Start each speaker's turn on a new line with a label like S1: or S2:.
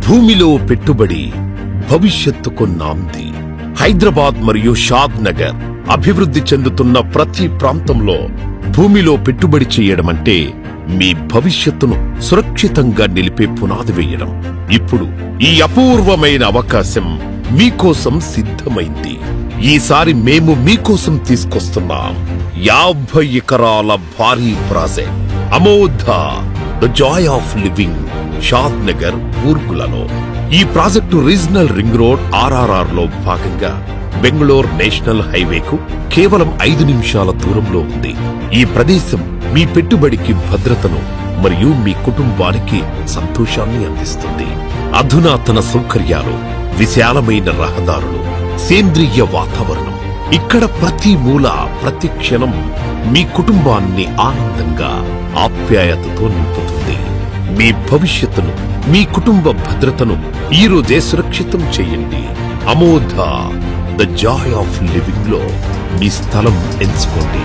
S1: భూమిలో పెట్టుబడి భవిష్యత్తుకు నాంది. హైదరాబాద్ మరియు షాద్ నగర్ అభివృద్ధి చెందుతున్న ప్రతి ప్రాంతంలో భూమిలో పెట్టుబడి చేయడమంటే మీ భవిష్యత్తును సురక్షితంగా నిలిపే పునాది వేయడం. ఇప్పుడు ఈ అపూర్వమైన అవకాశం మీకోసం సిద్ధమైంది. ఈసారి మేము మీకోసం తీసుకొస్తున్నాం 50 ఎకరాల భారీ project Amodha the joy of living Shadnagar ఊర్గులలో. ఈ project regional ring road RRR లో భాగంగా బెంగళూరు నేషనల్ హైవేకు కేవలం 5 నిమిషాల దూరంలో ఉంది. ఈ ప్రదేశం మీ పెట్టుబడికి భద్రతను మరియు మీ కుటుంబానికి సంతోషాన్ని అందిస్తుంది. అధునాతన సౌకర్యాలు, విశాలమైన రహదారులు, సేంద్రియ వాతావరణం. ఇక్కడ ప్రతి మూల, ప్రతి క్షణం మీ కుటుంబాన్ని ఆనందంగా, ఆప్యాయతతో నింపుతుంది. మీ భవిష్యత్తును, మీ కుటుంబ భద్రతను ఈ రోజే సురక్షితం చేయండి. అమోధ ద జాయ్ ఆఫ్ లివింగ్ లో మీ స్థలం ఎంచుకోండి.